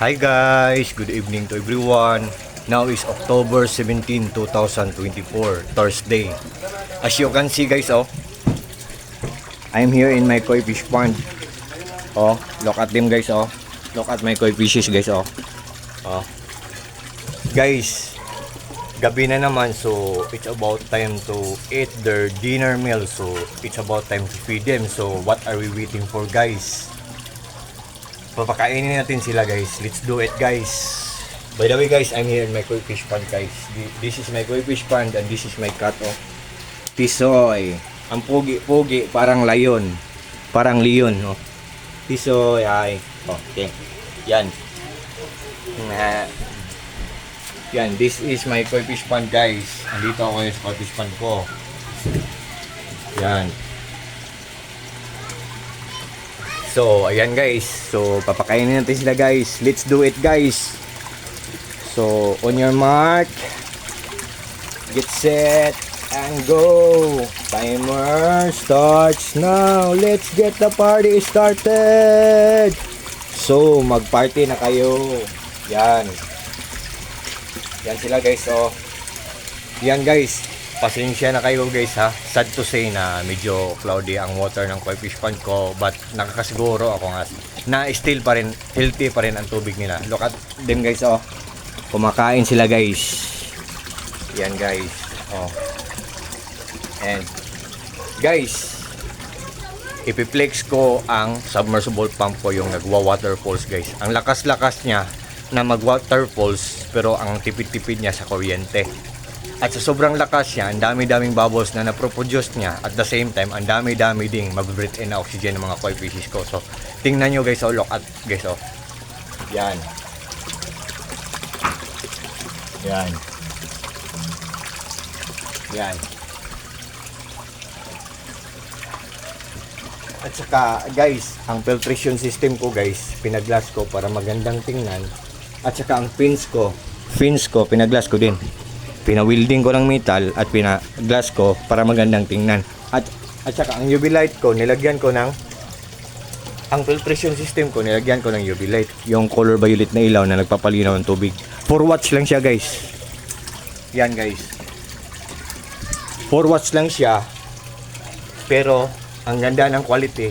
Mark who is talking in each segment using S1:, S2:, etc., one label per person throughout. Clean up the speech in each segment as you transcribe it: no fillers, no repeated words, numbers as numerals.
S1: Hi guys, good evening to everyone. Now is October 17, 2024, Thursday. As you can see guys, I'm here in my koi fish pond. Look at them guys, Look at my koi fishes guys, Guys, gabi na naman, so it's about time to eat their dinner meal. So it's about time to feed them. So what are we waiting for guys? Papakainin natin sila guys. Let's do it guys. By the way guys, I'm here in my koi fish pond guys. This is my koi fish pond and this is my cat Tisoy. Ang pogi, parang lion. Parang leon, Tisoy ay. Okay. Yan. Yan, this is my koi fish pond guys. Andito ako sa koi fish pond ko. Yan. So, ayan guys. So, papakainin natin sila guys. Let's do it guys. So, on your mark. Get set. And go. Timer starts now. Let's get the party started. So, mag-party na kayo. Yan. Yan sila guys. Yan guys. Pasensya na kayo guys ha. Sad to say na medyo cloudy ang water ng koi fish pond ko, but nakakasiguro ako nga na still pa rin healthy pa rin ang tubig nila. Look at them guys Kumakain sila guys. Yan guys. And guys, ipiplex ko ang submersible pump ko, yung nagwa-waterfalls guys. Ang lakas-lakas niya na mag-waterfalls pero ang tipid-tipid niya sa kuryente. At sa sobrang lakas niya, ang dami-daming bubbles na naproproduce niya. At the same time, ang dami-dami ding mag-breathe in na oxygen ng mga koi fishes ko. So, tingnan nyo guys, look at guys, Yan. Yan. Yan. At saka, guys, ang filtration system ko guys, pinaglas ko para magandang tingnan. At saka ang fins ko, pinaglas ko din. Pina-welding ko ng metal at pina-glass ko para magandang tingnan. At saka ang UV light ko, nilagyan ko ng ang filtration system ko, nilagyan ko ng UV light. Yung color violet na ilaw na nagpapalinaw ng tubig. 4 watts lang siya guys. Yan guys. 4 watts lang siya. Pero ang ganda ng quality.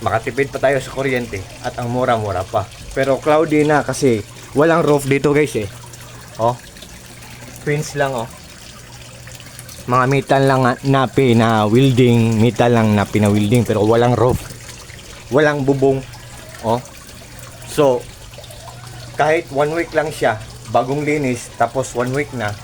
S1: Makatipid pa tayo sa kuryente at ang mura-mura pa. Pero cloudy na kasi walang roof dito guys Fins lang mga metal lang na pina-welding, metal lang na pina-welding pero walang roof, walang bubong so kahit 1 week lang siya, bagong linis, tapos 1 week na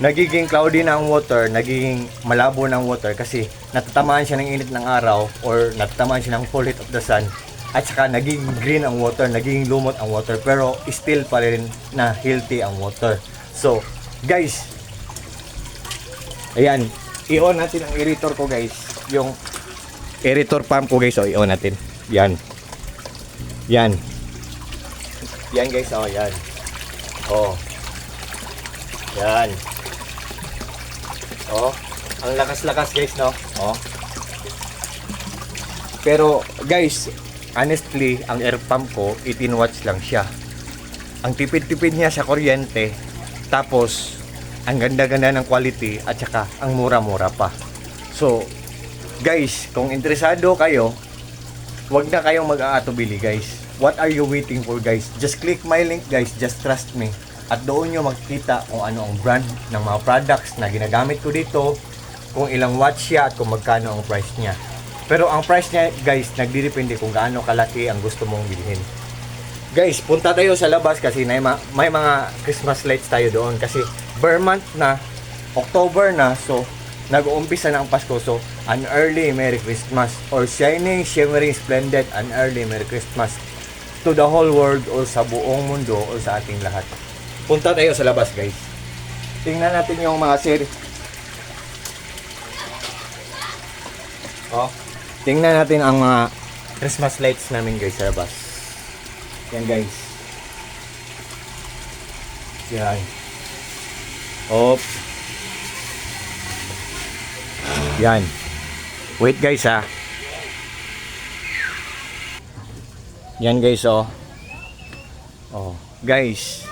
S1: nagiging cloudy na ang water, nagiging malabo na ang water kasi natatamaan siya ng init ng araw or natatamaan siya ng full heat of the sun, at saka nagiging green ang water, nagiging lumot ang water, pero still pa rin na healthy ang water. So guys, ayan, i-on natin ang aerator ko guys. Yung aerator pump ko guys, i-on natin. Yan. Yan. Yan guys, yan. Yan. Ang lakas-lakas guys, no? Pero guys, honestly, ang air pump ko 18 watts lang siya. Ang tipid-tipid niya sa kuryente. Tapos, ang ganda-ganda ng quality at saka ang mura-mura pa. So, guys, kung interesado kayo, wag na kayong mag-aatubili guys. What are you waiting for guys? Just click my link guys, just trust me. At doon nyo makikita kung ano ang brand ng mga products na ginagamit ko dito, kung ilang watts siya at kung magkano ang price niya. Pero ang price niya guys, nagdidepende kung gaano kalaki ang gusto mong bilhin. Guys, punta tayo sa labas kasi may mga Christmas lights tayo doon kasi bare month na, October na, so nag-uumpisa na ang Pasko. So, an early Merry Christmas or shining, shimmering, splendid, an early Merry Christmas to the whole world or sa buong mundo or sa ating lahat. Punta tayo sa labas guys. Tingnan natin yung mga series. Tingnan natin ang mga Christmas lights namin guys sa labas. Yan guys. Yan. Yan. Wait guys Yan guys Oh, guys,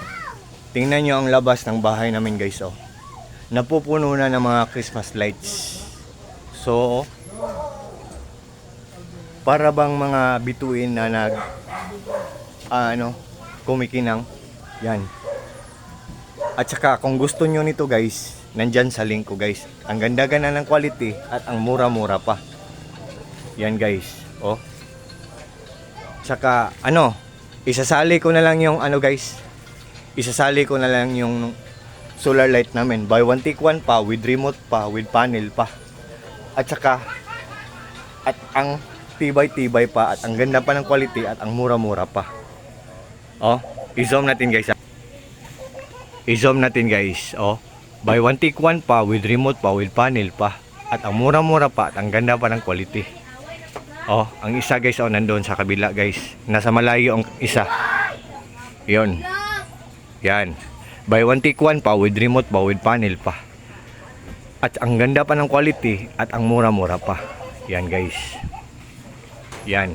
S1: tingnan nyo ang labas ng bahay namin guys, oh. Napupuno na ng mga Christmas lights. So, para bang mga bituin na kumikinang. Yan. At saka kung gusto nyo nito guys, nandyan sa link ko guys. Ang ganda-ganda ng quality at ang mura-mura pa. Yan guys. Oh. Saka isasali ko na lang yung guys. Isasali ko na lang yung solar light namin. Buy one take one pa, with remote pa, with panel pa. At saka ang tibay-tibay pa at ang ganda pa ng quality at ang mura-mura pa. Oh, i-zoom natin guys. I-zoom natin guys. Oh, buy one take one pa, with remote pa, with panel pa. At ang mura-mura pa at ang ganda pa ng quality. Oh, ang isa guys, nandoon sa kabila guys. Nasa malayo ang isa. Yon. Yan. Buy one take one pa, with remote pa, with panel pa. At ang ganda pa ng quality at ang mura-mura pa. Yan guys. Yan.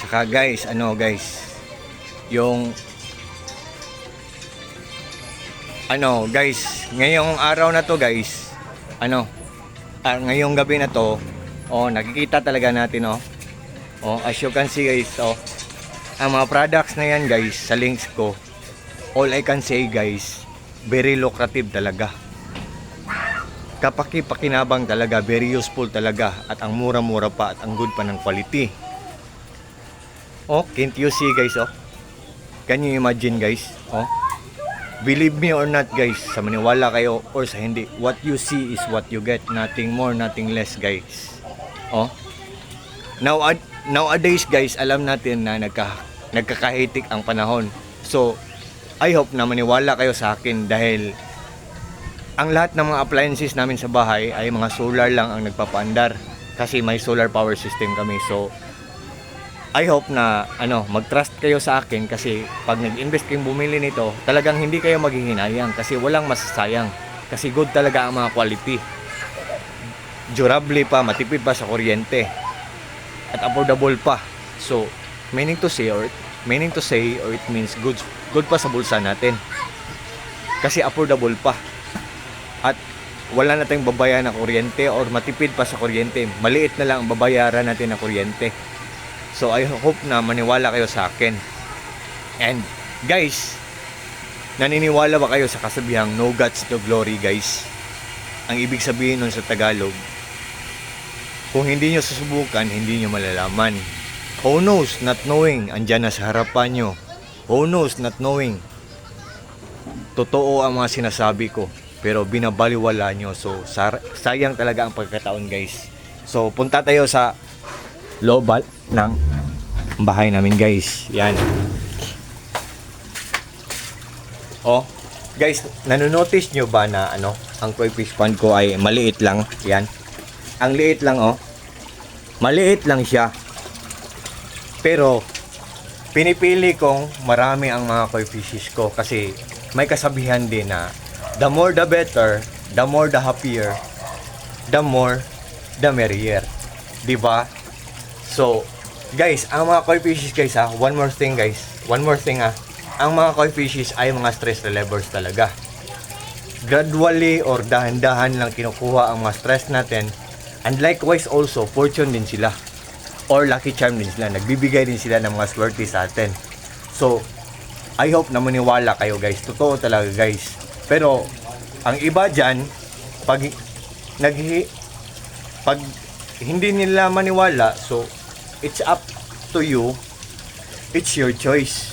S1: Saka guys, yung guys, ngayong araw na to guys, ngayong gabi na to, nakikita talaga natin, as you can see guys, ang mga products na yan guys, sa links ko, all I can say guys, very lucrative talaga. Kapaki-pakinabang talaga, very useful talaga, at ang mura-mura pa, at ang good pa ng quality. Can't you see guys, can you imagine guys, believe me or not guys, sa maniwala kayo or sa hindi, what you see is what you get, nothing more, nothing less guys. Nowadays guys, alam natin na nagkakahitik ang panahon. So, I hope na maniwala kayo sa akin dahil ang lahat ng mga appliances namin sa bahay ay mga solar lang ang nagpapaandar kasi may solar power system kami. So, I hope na mag-trust kayo sa akin kasi pag nag-invest kayong bumili nito, talagang hindi kayo maghihinayang kasi walang masasayang. Kasi good talaga ang mga quality. Durable pa, matipid pa sa kuryente. At affordable pa. So, meaning to say or it means good pa sa bulsa natin. Kasi affordable pa. At wala na tayong babayaran ng kuryente or matipid pa sa kuryente. Maliit na lang ang babayaran natin ng kuryente. So I hope na maniwala kayo sa akin. And guys, naniniwala ba kayo sa kasabihang no guts no glory guys? Ang ibig sabihin nun sa Tagalog, kung hindi nyo susubukan, hindi nyo malalaman. Who knows not knowing, andyan na sa harapan nyo. Who knows not knowing, totoo ang mga sinasabi ko, pero binabaliwala nyo. So sayang talaga ang pagkataon guys. So punta tayo sa loob ng bahay namin guys. Yan. Guys, nanonotice nyo ba na ang koi fish pond ko ay maliit lang? Yan. Ang liit lang maliit lang siya. Pero pinipili kong marami ang mga koi fishes ko kasi may kasabihan din na the more the better, the more the happier, the more the merrier. Diba? So, guys, ang mga koi fishes guys one more thing ang mga koi fishes ay mga stress relievers talaga. Gradually or dahan-dahan lang kinukuha ang mga stress natin, and likewise also, fortune din sila or lucky charm din sila, nagbibigay din sila ng mga swerte sa atin. So, I hope na maniwala kayo guys, totoo talaga guys. Pero, ang iba dyan, pag hindi nila maniwala, so it's up to you. It's your choice.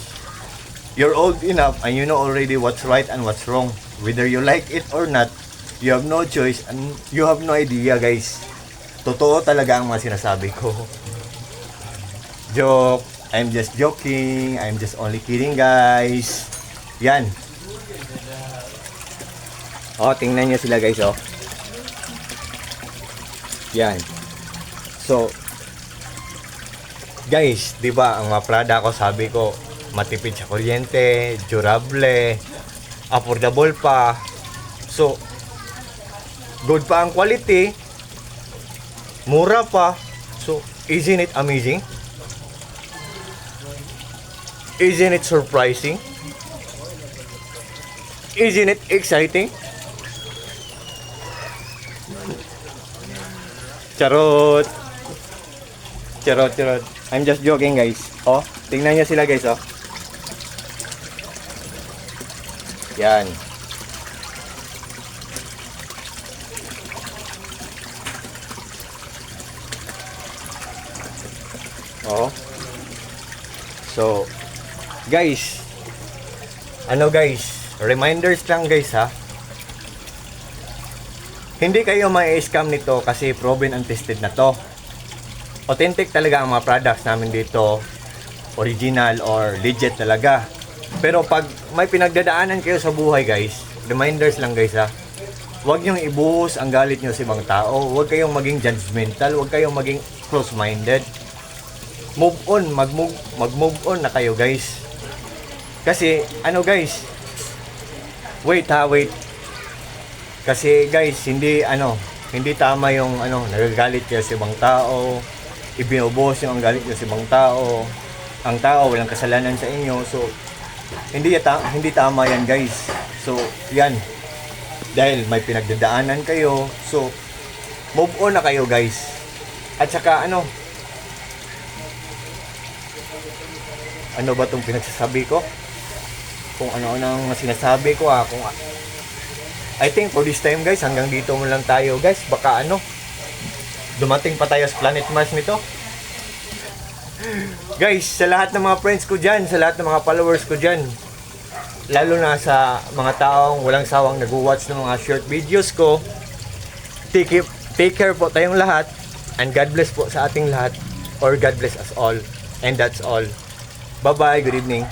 S1: You're old enough and you know already what's right and what's wrong. Whether you like it or not, you have no choice and you have no idea guys. Totoo talaga ang mga sinasabi ko. Joke. I'm just joking. I'm just only kidding guys. Yan. Tingnan nyo sila guys Yan. So, guys, 'di ba ang mga product ko, sabi ko, matipid sa kuryente, durable, affordable pa. So, good pa ang quality, mura pa. So, isn't it amazing? Isn't it surprising? Isn't it exciting? Charot. Charot, charot. I'm just joking, guys. Oh, tingnan niyo sila, guys, oh. Yan. Oh. So, guys, reminders lang, guys, ha. Hindi kayo may scam nito kasi proven and tested na to. Authentic talaga ang mga products namin dito. Original or legit talaga. Pero pag may pinagdadaanan kayo sa buhay, guys, reminders lang, guys, ha. Huwag niyong ibuhos ang galit niyo sa ibang tao. Huwag kayong maging judgmental. Huwag kayong maging close-minded. Move on, mag-move on na kayo, guys. Kasi, guys, wait. Kasi, guys, hindi tama yung, nagagalit kayo sa ibang tao, ibinubuhos yung ang galit niyo sa ibang tao, ang tao walang kasalanan sa inyo, so, hindi tama yan, guys. So, yan, dahil may pinagdadaanan kayo, so, move on na kayo, guys. At saka, ano ba itong pinagsasabi ko? Kung ano ang sinasabi ko, kung I think for this time, guys, hanggang dito mo lang tayo, guys. Baka dumating pa tayo sa Planet Mars nito. Guys, sa lahat ng mga friends ko dyan, sa lahat ng mga followers ko dyan, lalo na sa mga taong walang sawang nag-watch ng mga short videos ko, take care po tayong lahat, and God bless po sa ating lahat, or God bless us all, and that's all. Bye-bye, good evening.